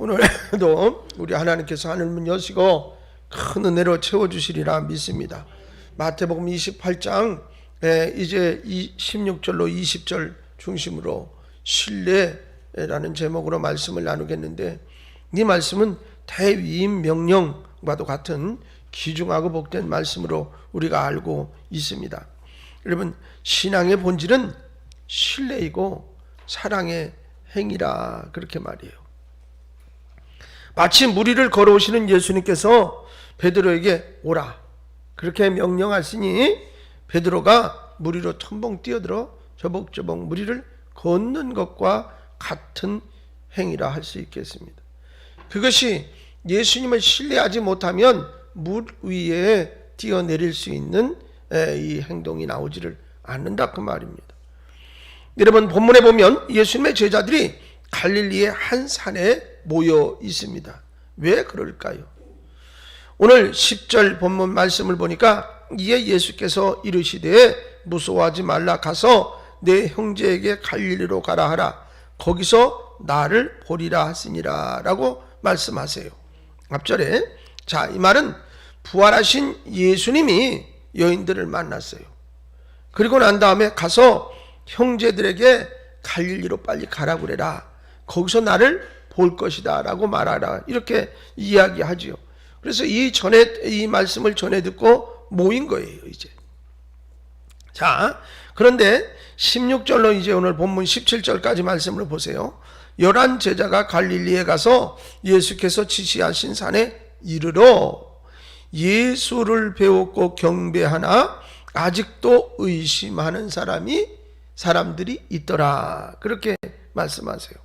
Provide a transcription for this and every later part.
오늘도 우리 하나님께서 하늘문 여시고 큰 은혜로 채워주시리라 믿습니다. 마태복음 28장 이제 16절로 20절 중심으로 신뢰라는 제목으로 말씀을 나누겠는데, 이 말씀은 대위임 명령과도 같은 귀중하고 복된 말씀으로 우리가 알고 있습니다. 여러분, 신앙의 본질은 신뢰이고 사랑의 행위라, 그렇게 말이에요. 마치 무리를 걸어오시는 예수님께서 베드로에게 오라 그렇게 명령하시니 베드로가 무리로 첨벙 뛰어들어 저벅저벅 무리를 걷는 것과 같은 행위라 할 수 있겠습니다. 그것이 예수님을 신뢰하지 못하면 물 위에 뛰어내릴 수 있는 이 행동이 나오지를 않는다, 그 말입니다. 여러분, 본문에 보면 예수님의 제자들이 갈릴리의 한 산에 모여 있습니다. 왜 그럴까요? 오늘 10절 본문 말씀을 보니까 이에 예수께서 이르시되 무서워하지 말라, 가서 내 형제에게 갈릴리로 가라 하라, 거기서 나를 보리라 하시니라 라고 말씀하세요. 앞절에, 자, 이 말은 부활하신 예수님이 여인들을 만났어요. 그리고 난 다음에 가서 형제들에게 갈릴리로 빨리 가라고 그래라, 거기서 나를 볼 것이다 라고 말하라, 이렇게 이야기하지요. 그래서 이 말씀을 전해 듣고 모인 거예요 이제. 자, 그런데 16절로 이제 오늘 본문 17절까지 말씀을 보세요. 11 제자가 갈릴리에 가서 예수께서 지시하신 산에 이르러 예수를 배웠고 경배하나 아직도 의심하는 사람들이 있더라, 그렇게 말씀하세요.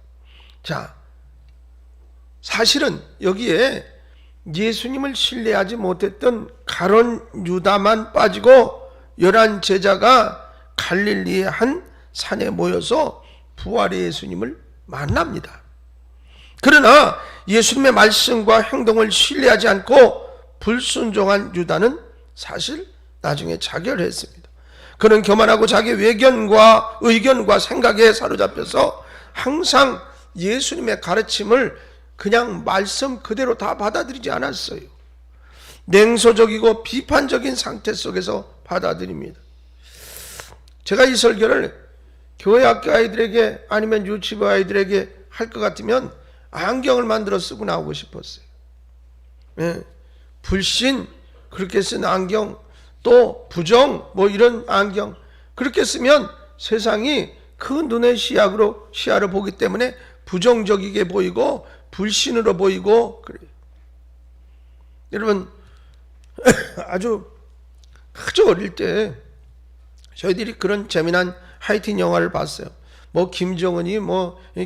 자, 사실은 여기에 예수님을 신뢰하지 못했던 가룟 유다만 빠지고 11 제자가 갈릴리의 한 산에 모여서 부활의 예수님을 만납니다. 그러나 예수님의 말씀과 행동을 신뢰하지 않고 불순종한 유다는 사실 나중에 자결했습니다. 그는 교만하고 자기 의견과 생각에 사로잡혀서 항상 예수님의 가르침을 그냥 말씀 그대로 다 받아들이지 않았어요. 냉소적이고 비판적인 상태 속에서 받아들입니다. 제가 이 설교를 교회 학교 아이들에게 아니면 유치부 아이들에게 할 것 같으면 안경을 만들어 쓰고 나오고 싶었어요. 불신 그렇게 쓴 안경, 또 부정 이런 안경, 그렇게 쓰면 세상이 그 눈의 시야를 보기 때문에 부정적이게 보이고 불신으로 보이고 그래요. 여러분, 아주 어릴 때 저희들이 그런 재미난 하이틴 영화를 봤어요. 김정은이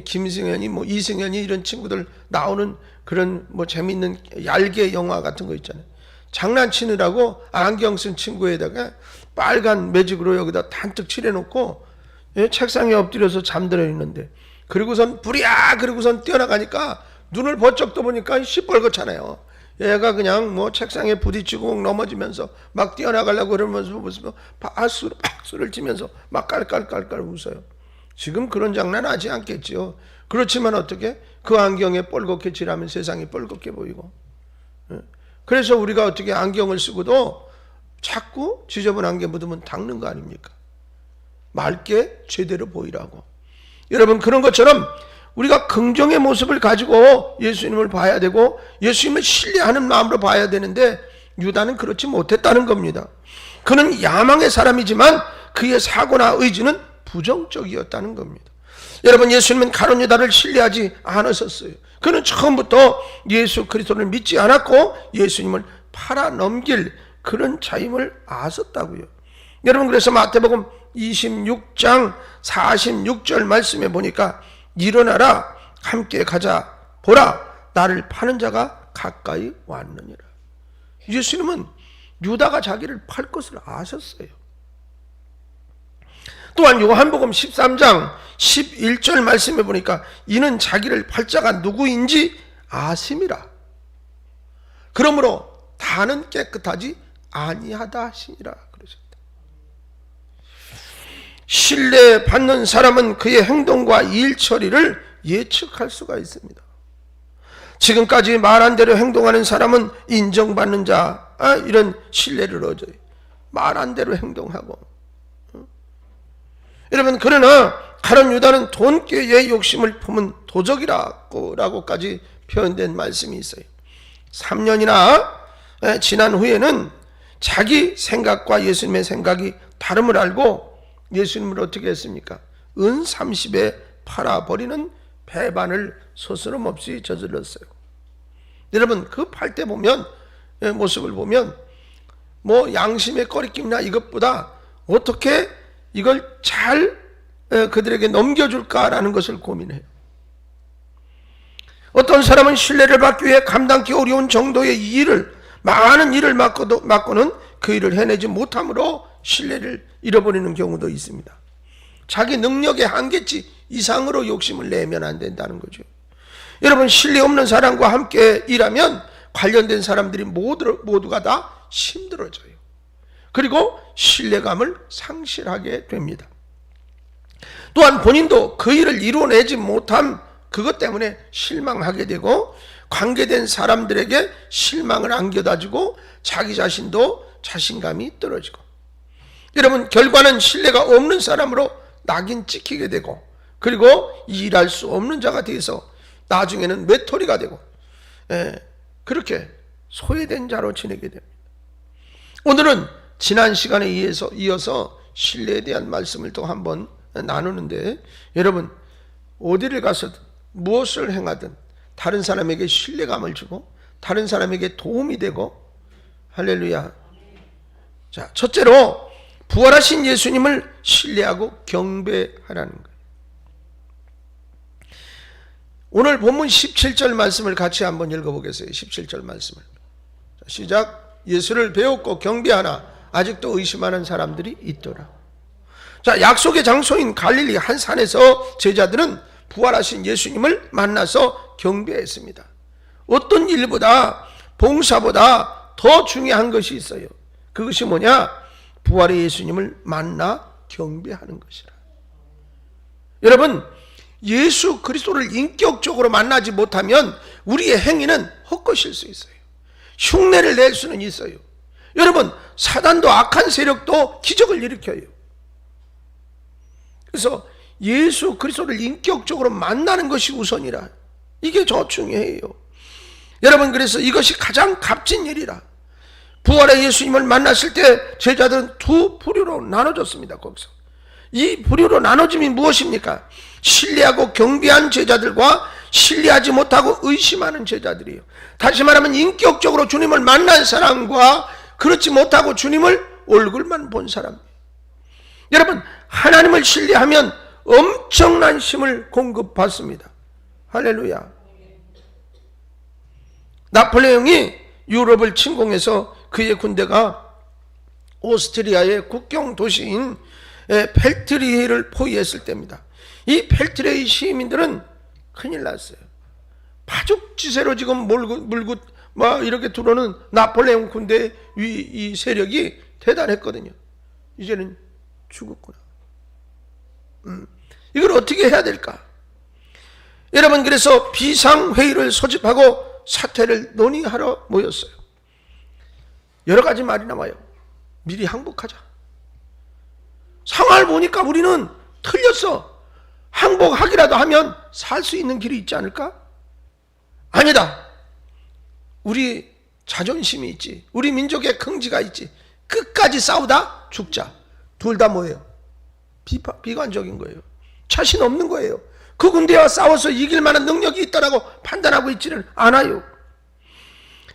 김승현이 이승현이 이런 친구들 나오는 그런 재밌는 얄개 영화 같은 거 있잖아요. 장난치느라고 안경 쓴 친구에다가 빨간 매직으로 여기다 단뜩 칠해놓고 책상에 엎드려서 잠들어 있는데, 그리고선 불이야 그러고선 뛰어나가니까 눈을 번쩍 떠보니까 시뻘겋잖아요. 얘가 그냥 책상에 부딪히고 넘어지면서 막 뛰어나가려고 그러면서 박수를 치면서 막 깔깔깔깔 웃어요. 지금 그런 장난 하지 않겠지요. 그렇지만 어떻게 그 안경에 뻘겋게 칠하면 세상이 뻘겋게 보이고, 그래서 우리가 어떻게 안경을 쓰고도 자꾸 지저분한 게 묻으면 닦는 거 아닙니까? 맑게 제대로 보이라고. 여러분, 그런 것처럼 우리가 긍정의 모습을 가지고 예수님을 봐야 되고 예수님을 신뢰하는 마음으로 봐야 되는데, 유다는 그렇지 못했다는 겁니다. 그는 야망의 사람이지만 그의 사고나 의지는 부정적이었다는 겁니다. 여러분, 예수님은 가룟 유다를 신뢰하지 않으셨어요. 그는 처음부터 예수 그리스도를 믿지 않았고 예수님을 팔아넘길 그런 자임을 아셨다고요. 여러분, 그래서 마태복음 26장 46절 말씀에 보니까 일어나라, 함께 가자, 보라, 나를 파는 자가 가까이 왔느니라. 예수님은 유다가 자기를 팔 것을 아셨어요. 또한 요한복음 13장 11절 말씀에 보니까 이는 자기를 팔 자가 누구인지 아심이라. 그러므로 다는 깨끗하지 아니하다 하시니라 그러셨다. 신뢰받는 사람은 그의 행동과 일 처리를 예측할 수가 있습니다. 지금까지 말한 대로 행동하는 사람은 인정받는 자, 이런 신뢰를 얻어요. 말한 대로 행동하고. 여러분, 그러나 가룟 유다는 돈꾀에 욕심을 품은 도적이라고까지 표현된 말씀이 있어요. 3년이나 지난 후에는 자기 생각과 예수님의 생각이 다름을 알고 예수님을 어떻게 했습니까? 은 30에 팔아버리는 배반을 서스럼없이 저질렀어요. 여러분, 그 팔 때 보면, 모습을 보면 뭐 양심의 꺼리낌이나 이것보다 어떻게 이걸 잘 그들에게 넘겨줄까라는 것을 고민해요. 어떤 사람은 신뢰를 받기 위해 감당하기 어려운 정도의 일을, 많은 일을 맡고는 그 일을 해내지 못함으로 신뢰를 잃어버리는 경우도 있습니다. 자기 능력의 한계치 이상으로 욕심을 내면 안 된다는 거죠. 여러분, 신뢰 없는 사람과 함께 일하면 관련된 사람들이 모두가 다 힘들어져요. 그리고 신뢰감을 상실하게 됩니다. 또한 본인도 그 일을 이루어내지 못함, 그것 때문에 실망하게 되고 관계된 사람들에게 실망을 안겨다주고 자기 자신도 자신감이 떨어지고, 여러분, 결과는 신뢰가 없는 사람으로 낙인 찍히게 되고, 그리고 일할 수 없는 자가 돼서 나중에는 외톨이가 되고, 그렇게 소외된 자로 지내게 됩니다. 오늘은 지난 시간에 이어서 신뢰에 대한 말씀을 또 한번 나누는데, 여러분, 어디를 가서 무엇을 행하든 다른 사람에게 신뢰감을 주고 다른 사람에게 도움이 되고, 할렐루야. 자, 첫째로 부활하신 예수님을 신뢰하고 경배하라는 거예요. 오늘 본문 17절 말씀을 같이 한번 읽어보겠어요. 17절 말씀을. 자, 시작. 예수를 배웠고 경배하나 아직도 의심하는 사람들이 있더라. 자, 약속의 장소인 갈릴리 한 산에서 제자들은 부활하신 예수님을 만나서 경배했습니다. 어떤 일보다, 봉사보다 더 중요한 것이 있어요. 그것이 뭐냐? 부활의 예수님을 만나 경배하는 것이라. 여러분, 예수 그리스도를 인격적으로 만나지 못하면 우리의 행위는 헛것일 수 있어요. 흉내를 낼 수는 있어요. 여러분, 사단도 악한 세력도 기적을 일으켜요. 그래서 예수 그리스도를 인격적으로 만나는 것이 우선이라. 이게 더 중요해요. 여러분, 그래서 이것이 가장 값진 일이라. 부활의 예수님을 만났을 때 제자들은 두 부류로 나눠졌습니다. 거기서 이 부류로 나눠짐이 무엇입니까? 신뢰하고 경배한 제자들과 신뢰하지 못하고 의심하는 제자들이에요. 다시 말하면 인격적으로 주님을 만난 사람과 그렇지 못하고 주님을 얼굴만 본 사람. 여러분, 하나님을 신뢰하면 엄청난 힘을 공급받습니다. 할렐루야. 나폴레옹이 유럽을 침공해서 그의 군대가 오스트리아의 국경 도시인 펠트리히를 포위했을 때입니다. 이 펠트리히 시민들은 큰일 났어요. 파죽지세로 지금 물고 막 이렇게 들어오는 나폴레옹 군대의 이 세력이 대단했거든요. 이제는 죽었구나. 이걸 어떻게 해야 될까? 여러분, 그래서 비상회의를 소집하고 사태를 논의하러 모였어요. 여러 가지 말이 나와요. 미리 항복하자. 상황을 보니까 우리는 틀렸어. 항복하기라도 하면 살 수 있는 길이 있지 않을까? 아니다. 우리 자존심이 있지. 우리 민족의 긍지가 있지. 끝까지 싸우다 죽자. 둘 다 뭐예요? 비관적인 거예요. 자신 없는 거예요. 그 군대와 싸워서 이길 만한 능력이 있다라고 판단하고 있지는 않아요.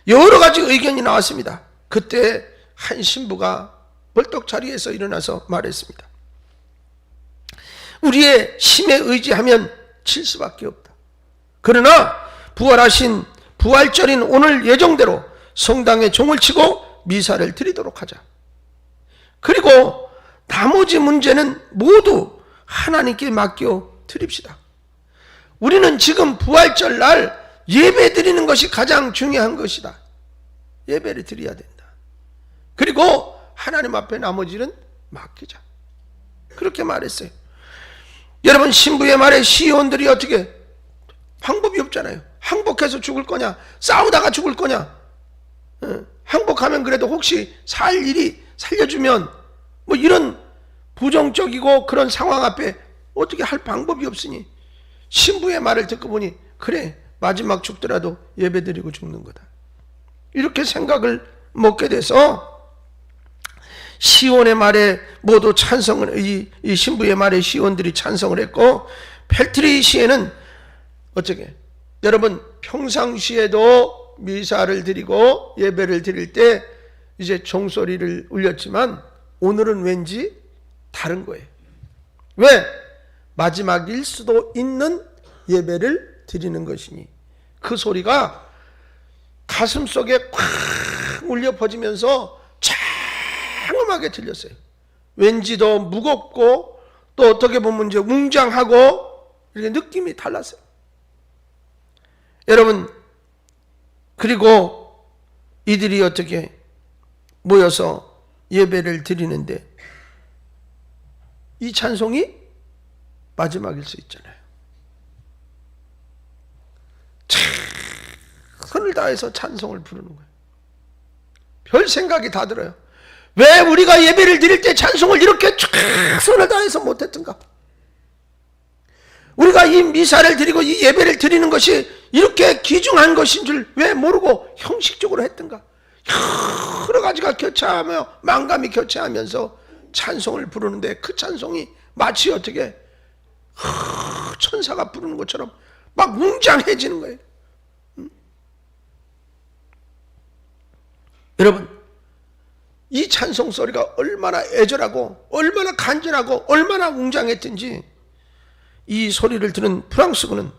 여러 가지 의견이 나왔습니다. 그때 한 신부가 벌떡 자리에서 일어나서 말했습니다. 우리의 힘에 의지하면 질 수밖에 없다. 그러나 부활하신 부활절인 오늘 예정대로 성당에 종을 치고 미사를 드리도록 하자. 그리고 나머지 문제는 모두 하나님께 맡겨 드립시다. 우리는 지금 부활절 날 예배 드리는 것이 가장 중요한 것이다. 예배를 드려야 된다. 그리고 하나님 앞에 나머지는 맡기자. 그렇게 말했어요. 여러분, 신부의 말에 시의원들이 어떻게, 방법이 없잖아요. 항복해서 죽을 거냐? 싸우다가 죽을 거냐? 항복하면 그래도 혹시 살 일이 살려주면 뭐 이런 부정적이고 그런 상황 앞에 어떻게 할 방법이 없으니 신부의 말을 듣고 보니 그래 마지막 죽더라도 예배드리고 죽는 거다. 이렇게 생각을 먹게 돼서 시온의 말에 모두 찬성을 이 신부의 말에 시온들이 찬성을 했고 펠트리 시에는 어떻게 여러분 평상시에도 미사를 드리고 예배를 드릴 때 이제 종소리를 울렸지만 오늘은 왠지 다른 거예요. 왜? 마지막일 수도 있는 예배를 드리는 것이니 그 소리가 가슴 속에 콱 울려 퍼지면서 장엄하게 들렸어요. 왠지 더 무겁고 또 어떻게 보면 이제 웅장하고 이렇게 느낌이 달랐어요. 여러분 그리고 이들이 어떻게 모여서 예배를 드리는데 이 찬송이 마지막일 수 있잖아요. 손을 다해서 찬송을 부르는 거예요. 별 생각이 다 들어요. 왜 우리가 예배를 드릴 때 찬송을 이렇게 손을 다해서 못했던가? 우리가 이 미사를 드리고 이 예배를 드리는 것이 이렇게 귀중한 것인 줄 왜 모르고 형식적으로 했던가? 여러 가지가 교차하며 만감이 교차하면서 찬송을 부르는데 그 찬송이 마치 어떻게 천사가 부르는 것처럼 막 웅장해지는 거예요. 여러분 이 찬송 소리가 얼마나 애절하고 얼마나 간절하고 얼마나 웅장했든지 이 소리를 들은 프랑스군은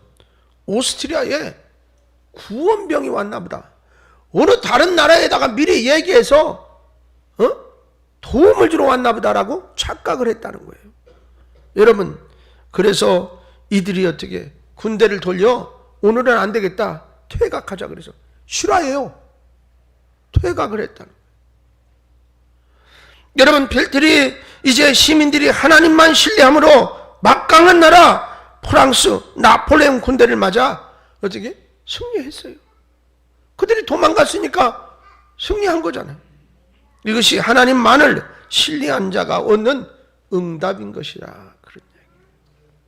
오스트리아에 구원병이 왔나 보다. 어느 다른 나라에다가 미리 얘기해서 도움을 주러 왔나 보다라고 착각을 했다는 거예요. 여러분 그래서 이들이 어떻게 군대를 돌려 오늘은 안 되겠다 퇴각하자 그래서 실화예요. 퇴각을 했다는 거예요. 여러분 펠트리 이제 시민들이 하나님만 신뢰함으로 막강한 나라 프랑스 나폴레옹 군대를 맞아 어떻게 승리했어요. 그들이 도망갔으니까 승리한 거잖아요. 이것이 하나님만을 신뢰한 자가 얻는 응답인 것이라 그런 얘기.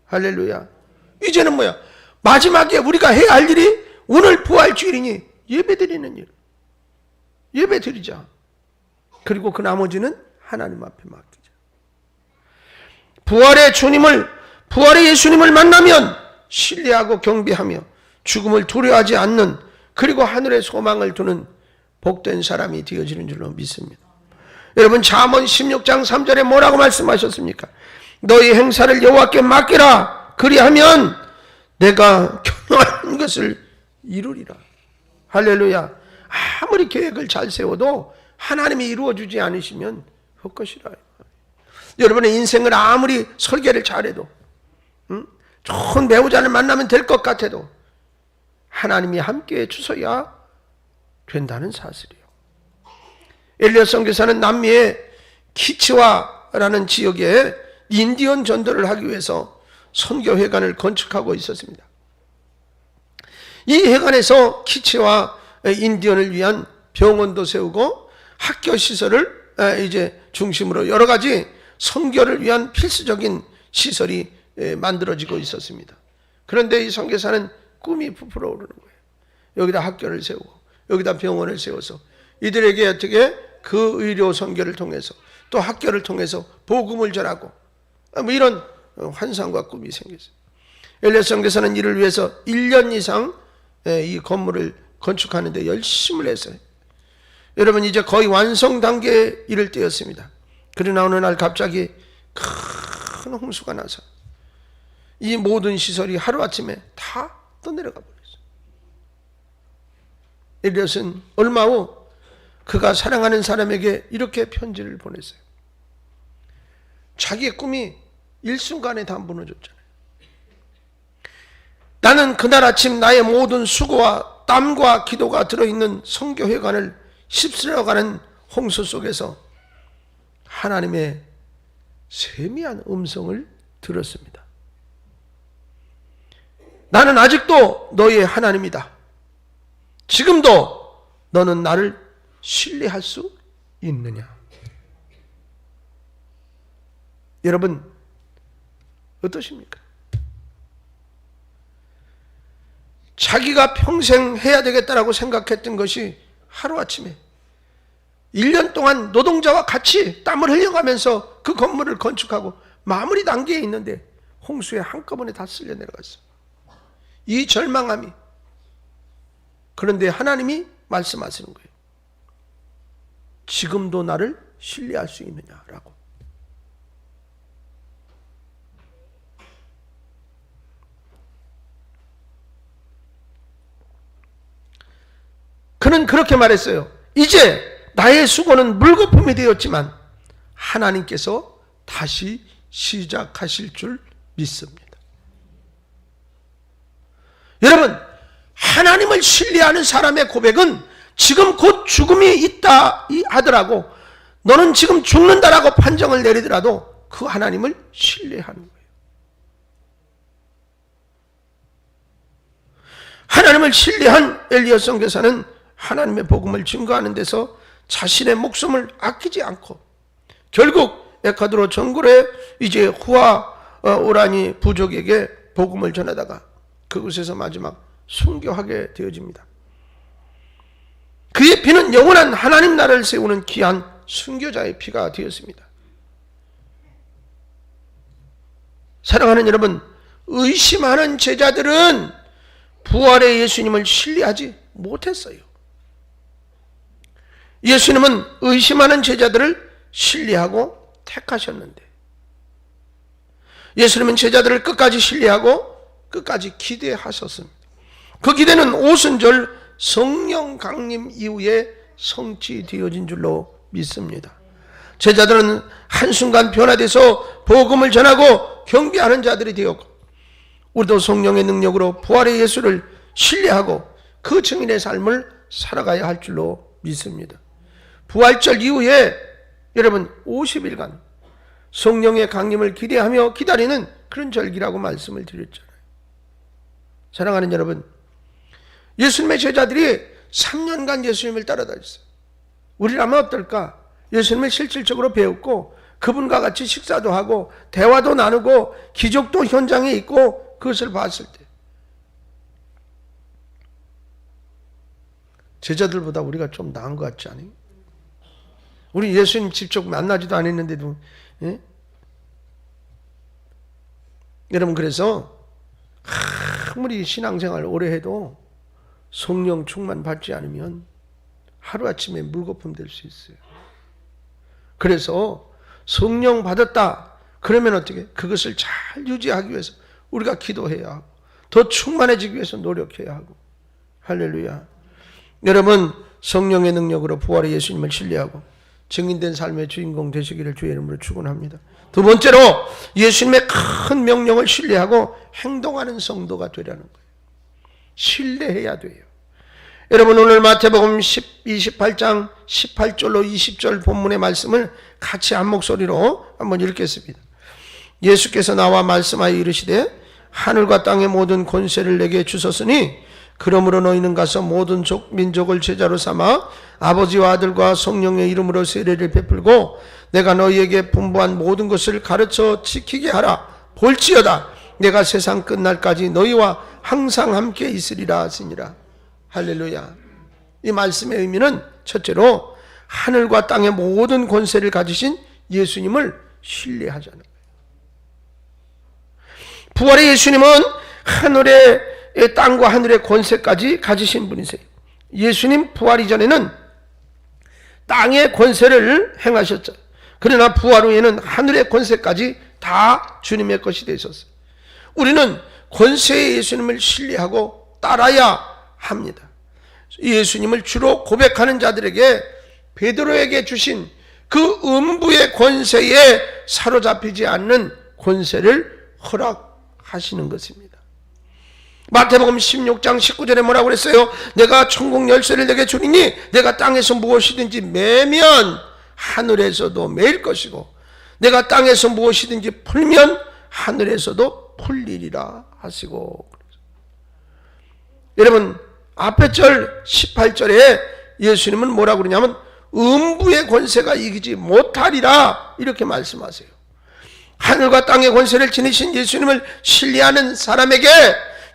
할렐루야. 이제는 뭐야? 마지막에 우리가 해야 할 일이 오늘 부활주일이니 예배드리는 일. 예배드리자. 그리고 그 나머지는 하나님 앞에 맡기자. 부활의 예수님을 만나면 신뢰하고 경배하며 죽음을 두려워하지 않는 그리고 하늘의 소망을 두는 복된 사람이 되어지는 줄로 믿습니다. 여러분 잠언 16장 3절에 뭐라고 말씀하셨습니까? 너희 행사를 여호와께 맡기라. 그리하면 내가 경영하는 것을 이루리라. 할렐루야. 아무리 계획을 잘 세워도 하나님이 이루어주지 않으시면 헛것이라. 여러분의 인생을 아무리 설계를 잘해도 좋은 배우자를 만나면 될 것 같아도 하나님이 함께 해주셔야 된다는 사실이에요. 엘리엇 선교사는 남미의 키치와라는 지역에 인디언 전도를 하기 위해서 선교회관을 건축하고 있었습니다. 이 회관에서 키치와 인디언을 위한 병원도 세우고 학교 시설을 이제 중심으로 여러 가지 선교를 위한 필수적인 시설이 만들어지고 있었습니다. 그런데 이 선교사는 꿈이 부풀어 오르는 거예요. 여기다 학교를 세우고 여기다 병원을 세워서 이들에게 어떻게 그 의료 선교를 통해서 또 학교를 통해서 복음을 전하고 뭐 이런 환상과 꿈이 생겼어요. 엘리엇 선교사는 이를 위해서 1년 이상 이 건물을 건축하는 데 열심을 했어요. 여러분 이제 거의 완성 단계에 이를 때였습니다. 그러나 어느 날 갑자기 큰 홍수가 나서 이 모든 시설이 하루아침에 다 떠내려가 버렸어요. 엘리엇은 얼마 후 그가 사랑하는 사람에게 이렇게 편지를 보냈어요. 자기의 꿈이 일순간에 다 무너졌잖아요. 나는 그날 아침 나의 모든 수고와 땀과 기도가 들어있는 선교회관을 휩쓸어가는 홍수 속에서 하나님의 세미한 음성을 들었습니다. 나는 아직도 너의 하나님이다. 지금도 너는 나를 신뢰할 수 있느냐? 여러분 어떠십니까? 자기가 평생 해야 되겠다라고 생각했던 것이 하루아침에 1년 동안 노동자와 같이 땀을 흘려가면서 그 건물을 건축하고 마무리 단계에 있는데 홍수에 한꺼번에 다 쓸려 내려갔어. 이 절망함이. 그런데 하나님이 말씀하시는 거예요. 지금도 나를 신뢰할 수 있느냐라고. 그는 그렇게 말했어요. 이제 나의 수고는 물거품이 되었지만 하나님께서 다시 시작하실 줄 믿습니다. 여러분, 하나님을 신뢰하는 사람의 고백은 지금 곧 죽음이 있다 하더라도, 너는 지금 죽는다라고 판정을 내리더라도 그 하나님을 신뢰하는 거예요. 하나님을 신뢰한 엘리야 선교사는 하나님의 복음을 증거하는 데서 자신의 목숨을 아끼지 않고 결국 에콰도르 정글의 이제 후아 오라니 부족에게 복음을 전하다가 그곳에서 마지막 순교하게 되어집니다. 그의 피는 영원한 하나님 나라를 세우는 귀한 순교자의 피가 되었습니다. 사랑하는 여러분, 의심하는 제자들은 부활의 예수님을 신뢰하지 못했어요. 예수님은 의심하는 제자들을 신뢰하고 택하셨는데, 예수님은 제자들을 끝까지 신뢰하고 끝까지 기대하셨습니다. 그 기대는 오순절 성령 강림 이후에 성취되어진 줄로 믿습니다. 제자들은 한순간 변화돼서 복음을 전하고 경배하는 자들이 되었고, 우리도 성령의 능력으로 부활의 예수를 신뢰하고 그 증인의 삶을 살아가야 할 줄로 믿습니다. 부활절 이후에 여러분 50일간 성령의 강림을 기대하며 기다리는 그런 절기라고 말씀을 드렸잖아요. 사랑하는 여러분, 예수님의 제자들이 3년간 예수님을 따라다녔어요. 우리라면 어떨까? 예수님을 실질적으로 배웠고 그분과 같이 식사도 하고 대화도 나누고 기적도 현장에 있고 그것을 봤을 때 제자들보다 우리가 좀 나은 것 같지 않아요? 우리 예수님 직접 만나지도 않았는데도, 예? 여러분, 그래서 아무리 신앙생활 오래 해도 성령 충만 받지 않으면 하루아침에 물거품 될 수 있어요. 그래서 성령 받았다 그러면 어떻게? 그것을 잘 유지하기 위해서 우리가 기도해야 하고 더 충만해지기 위해서 노력해야 하고. 할렐루야. 여러분, 성령의 능력으로 부활의 예수님을 신뢰하고 증인된 삶의 주인공 되시기를 주의 이름으로 축원합니다. 두 번째로 예수님의 큰 명령을 신뢰하고 행동하는 성도가 되라는 거예요. 신뢰해야 돼요. 여러분, 오늘 마태복음 28장 18절로 20절 본문의 말씀을 같이 한 목소리로 한번 읽겠습니다. 예수께서 나와 말씀하여 이르시되 하늘과 땅의 모든 권세를 내게 주셨으니 그러므로 너희는 가서 모든 족 민족을 제자로 삼아 아버지와 아들과 성령의 이름으로 세례를 베풀고 내가 너희에게 분부한 모든 것을 가르쳐 지키게 하라. 볼지어다 내가 세상 끝날까지 너희와 항상 함께 있으리라 하시니라. 할렐루야. 이 말씀의 의미는 첫째로 하늘과 땅의 모든 권세를 가지신 예수님을 신뢰하자는 거예요. 부활의 예수님은 하늘의 땅과 하늘의 권세까지 가지신 분이세요. 예수님 부활 이전에는 땅의 권세를 행하셨죠. 그러나 부활 후에는 하늘의 권세까지 다 주님의 것이 되셨어요. 우리는 권세의 예수님을 신뢰하고 따라야 합니다. 예수님을 주로 고백하는 자들에게 베드로에게 주신 그 음부의 권세에 사로잡히지 않는 권세를 허락하시는 것입니다. 마태복음 16장 19절에 뭐라고 그랬어요? 내가 천국 열쇠를 내게 주리니 내가 땅에서 무엇이든지 매면 하늘에서도 매일 것이고 내가 땅에서 무엇이든지 풀면 하늘에서도 풀리리라 하시고. 여러분 앞에 절 18절에 예수님은 뭐라고 그러냐면 음부의 권세가 이기지 못하리라 이렇게 말씀하세요. 하늘과 땅의 권세를 지니신 예수님을 신뢰하는 사람에게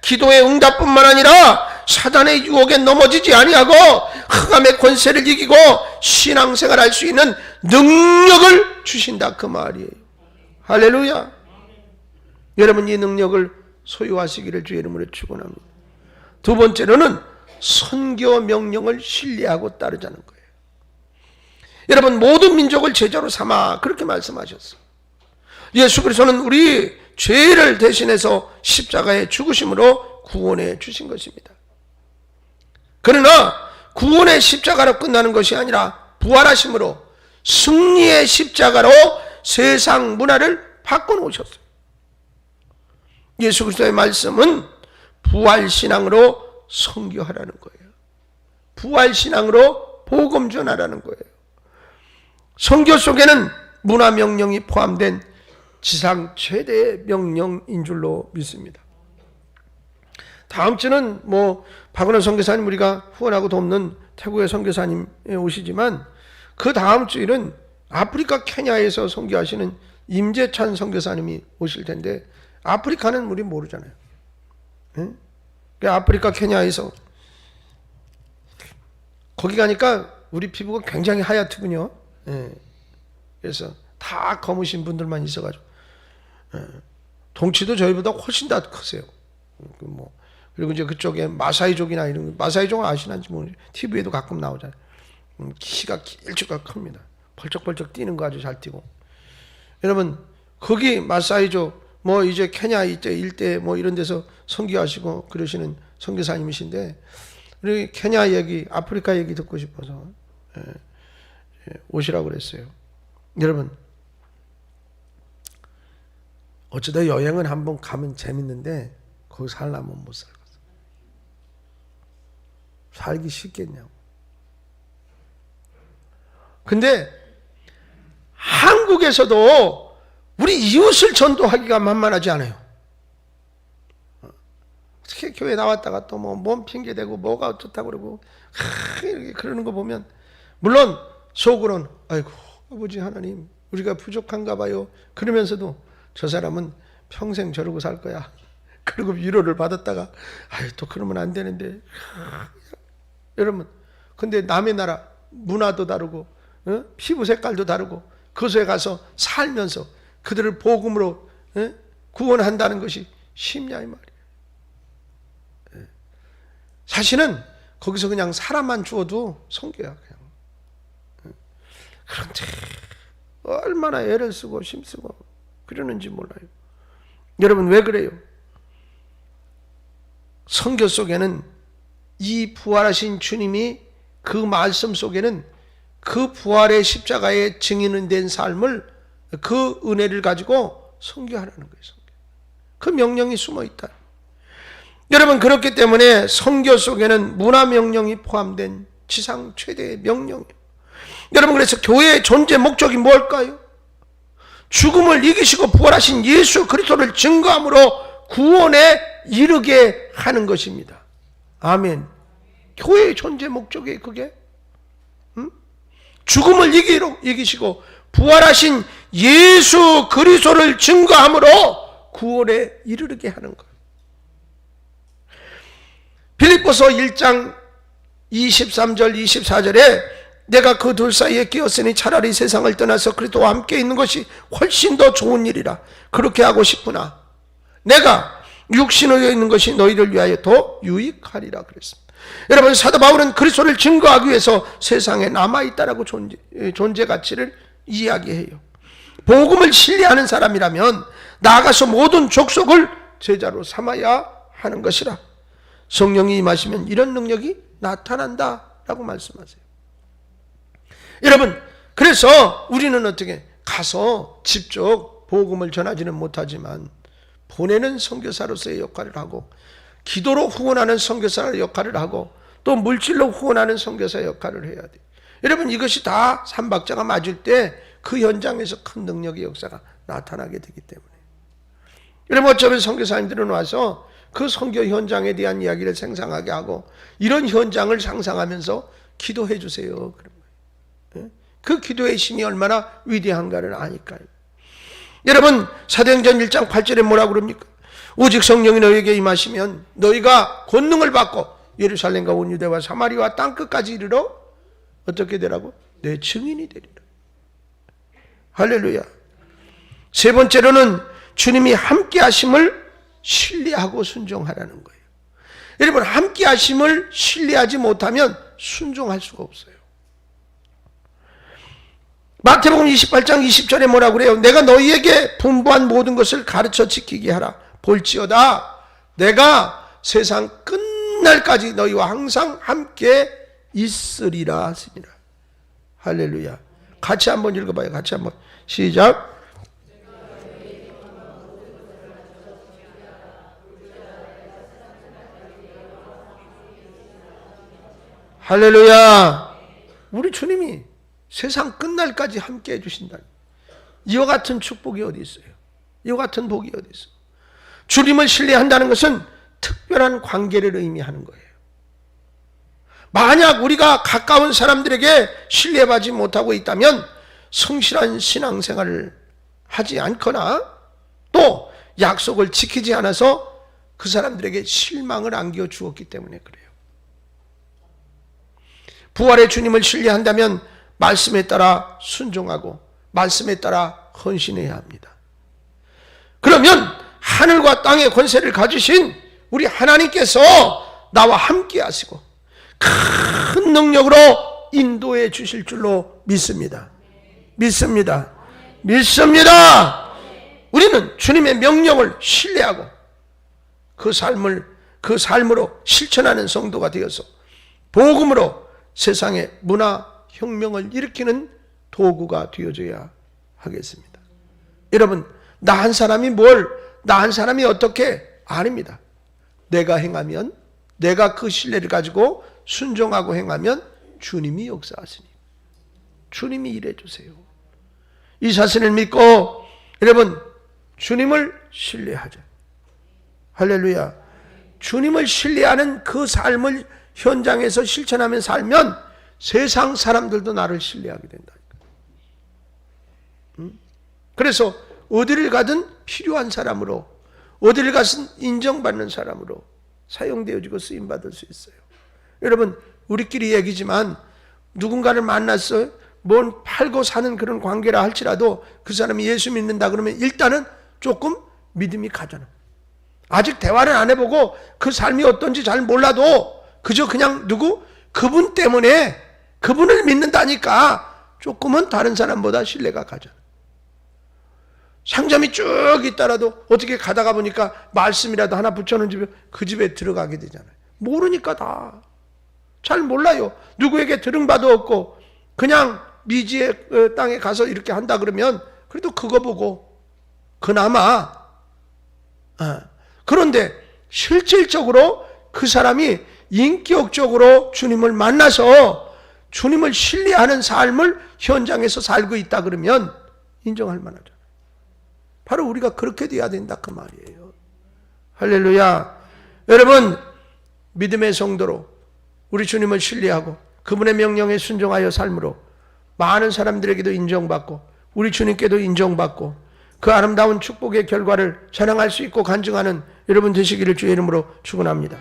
기도의 응답뿐만 아니라 사단의 유혹에 넘어지지 아니하고 흑암의 권세를 이기고 신앙생활 할 수 있는 능력을 주신다 그 말이에요. 할렐루야. 여러분 이 능력을 소유하시기를 주의 이름으로 축원합니다. 두 번째로는 선교 명령을 신뢰하고 따르자는 거예요. 여러분 모든 민족을 제자로 삼아 그렇게 말씀하셨어요. 예수 그리스도는 우리 죄를 대신해서 십자가에 죽으심으로 구원해 주신 것입니다. 그러나 구원의 십자가로 끝나는 것이 아니라 부활하심으로 승리의 십자가로 세상 문화를 바꿔놓으셨어요. 예수 그리스도의 말씀은 부활신앙으로 선교하라는 거예요. 부활신앙으로 복음 전하라는 거예요. 선교 속에는 문화명령이 포함된 지상 최대의 명령인 줄로 믿습니다. 다음 주는 박은호 선교사님 우리가 후원하고 돕는 태국의 선교사님 오시지만 그 다음 주일은 아프리카 케냐에서 선교하시는 임재찬 선교사님이 오실 텐데 아프리카는 우리 모르잖아요. 응? 아프리카 케냐에서 거기 가니까 우리 피부가 굉장히 하얗더군요. 그래서 다 검으신 분들만 있어가지고 덩치도 저희보다 훨씬 다 크세요. 그리고 이제 그쪽에 마사이족이나 이런 마사이족 아시는지 모르겠어요. TV에도 가끔 나오잖아요. 키가 길쭉하고 큽니다. 벌쩍벌쩍 뛰는 거 아주 잘 뛰고. 여러분 거기 마사이족 이제 케냐 일대 이런 데서 선교하시고 그러시는 선교사님이신데 우리 케냐 얘기, 아프리카 얘기 듣고 싶어서 오시라고 그랬어요. 여러분 어쩌다 여행을 한번 가면 재밌는데 거기 살려면 못 살겠어. 살기 쉽겠냐고. 근데 한국에서도 우리 이웃을 전도하기가 만만하지 않아요. 어떻게 교회 나왔다가 또 몸 핑계대고 뭐가 어떻다고 그러고 이렇게 그러는 거 보면 물론 속으로는 아이고 아버지 하나님 우리가 부족한가 봐요. 그러면서도 저 사람은 평생 저러고 살 거야. 그리고 위로를 받았다가 아유 또 그러면 안 되는데. 여러분 근데 남의 나라 문화도 다르고 피부 색깔도 다르고 그곳에 가서 살면서 그들을 복음으로 구원한다는 것이 쉽냐 이 말이에요. 사실은 거기서 그냥 사람만 주어도 선교야 그냥. 그런데 얼마나 애를 쓰고 힘쓰고 그러는지 몰라요. 여러분 왜 그래요? 선교 속에는 이 부활하신 주님이 그 말씀 속에는 그 부활의 십자가의 증인은 된 삶을 그 은혜를 가지고 선교하라는 거예요. 그 명령이 숨어 있다. 여러분 그렇기 때문에 선교 속에는 문화 명령이 포함된 지상 최대의 명령이에요. 여러분 그래서 교회의 존재 목적이 뭘까요? 죽음을 이기시고 부활하신 예수 그리스도를 증거함으로 구원에 이르게 하는 것입니다. 아멘. 교회의 존재 목적이 그게 죽음을 이기시고 부활하신 예수 그리스도를 증거함으로 구원에 이르게 하는 것. 빌립보서 1장 23절 24절에 내가 그 둘 사이에 끼었으니 차라리 세상을 떠나서 그리스도와 함께 있는 것이 훨씬 더 좋은 일이라 그렇게 하고 싶으나 내가 육신에 있는 것이 너희를 위하여 더 유익하리라 그랬습니다. 여러분 사도 바울은 그리스도를 증거하기 위해서 세상에 남아있다라고 존재 가치를 이야기해요. 복음을 신뢰하는 사람이라면 나아가서 모든 족속을 제자로 삼아야 하는 것이라. 성령이 임하시면 이런 능력이 나타난다라고 말씀하세요. 여러분 그래서 우리는 어떻게 가서 직접 복음을 전하지는 못하지만 보내는 선교사로서의 역할을 하고 기도로 후원하는 선교사의 역할을 하고 또 물질로 후원하는 선교사의 역할을 해야 돼요. 여러분 이것이 다 삼박자가 맞을 때 그 현장에서 큰 능력의 역사가 나타나게 되기 때문에 여러분 어쩌면 선교사님들은 와서 그 선교 현장에 대한 이야기를 생생하게 하고 이런 현장을 상상하면서 기도해 주세요. 그런 거예요. 그 기도의 힘이 얼마나 위대한가를 아니까요. 여러분 사도행전 1장 8절에 뭐라고 그럽니까? 오직 성령이 너희에게 임하시면 너희가 권능을 받고 예루살렘과 온 유대와 사마리아 땅끝까지 이르러 어떻게 되라고? 내 증인이 되리라. 할렐루야. 세 번째로는 주님이 함께 하심을 신뢰하고 순종하라는 거예요. 여러분 함께 하심을 신뢰하지 못하면 순종할 수가 없어요. 마태복음 28장 20절에 뭐라고 그래요? 내가 너희에게 분부한 모든 것을 가르쳐 지키게 하라. 볼지어다 내가 세상 끝날까지 너희와 항상 함께 있으리라 하시니라. 할렐루야. 같이 한번 읽어봐요. 같이 한번 시작. 할렐루야. 우리 주님이 세상 끝날까지 함께 해주신다. 이와 같은 축복이 어디 있어요? 이와 같은 복이 어디 있어요? 주님을 신뢰한다는 것은 특별한 관계를 의미하는 거예요. 만약 우리가 가까운 사람들에게 신뢰받지 못하고 있다면 성실한 신앙생활을 하지 않거나 또 약속을 지키지 않아서 그 사람들에게 실망을 안겨 주었기 때문에 그래요. 부활의 주님을 신뢰한다면 말씀에 따라 순종하고 말씀에 따라 헌신해야 합니다. 그러면 하늘과 땅의 권세를 가지신 우리 하나님께서 나와 함께 하시고 큰 능력으로 인도해 주실 줄로 믿습니다. 믿습니다. 믿습니다. 우리는 주님의 명령을 신뢰하고 그 삶으로 실천하는 성도가 되어서 복음으로 세상의 문화 혁명을 일으키는 도구가 되어줘야 하겠습니다. 여러분, 나 한 사람이 나 한 사람이 어떻게 아닙니다. 내가 행하면, 내가 그 신뢰를 가지고 순종하고 행하면 주님이 역사하시니 주님이 일해 주세요. 이 사실을 믿고 여러분 주님을 신뢰하자. 할렐루야. 주님을 신뢰하는 그 삶을 현장에서 실천하며 살면 세상 사람들도 나를 신뢰하게 된다니까. 그래서 어디를 가든 필요한 사람으로, 어디를 가든 인정받는 사람으로 사용되어지고 쓰임받을 수 있어요. 여러분 우리끼리 얘기지만 누군가를 만났어요. 뭔 팔고 사는 그런 관계라 할지라도 그 사람이 예수 믿는다 그러면 일단은 조금 믿음이 가잖아. 아직 대화를 안 해보고 그 삶이 어떤지 잘 몰라도 그저 그냥 그분 때문에 그분을 믿는다니까 조금은 다른 사람보다 신뢰가 가잖아. 상점이 쭉 있더라도 어떻게 가다가 보니까 말씀이라도 하나 붙여놓은 집에 그 집에 들어가게 되잖아요. 모르니까 다. 잘 몰라요. 누구에게 들은 바도 없고 그냥 미지의 땅에 가서 이렇게 한다 그러면 그래도 그거 보고 그나마 그런데 실질적으로 그 사람이 인격적으로 주님을 만나서 주님을 신뢰하는 삶을 현장에서 살고 있다 그러면 인정할 만하죠. 바로 우리가 그렇게 돼야 된다 그 말이에요. 할렐루야. 여러분 믿음의 성도로 우리 주님을 신뢰하고 그분의 명령에 순종하여 삶으로 많은 사람들에게도 인정받고 우리 주님께도 인정받고 그 아름다운 축복의 결과를 자랑할 수 있고 간증하는 여러분 되시기를 주의 이름으로 축원합니다.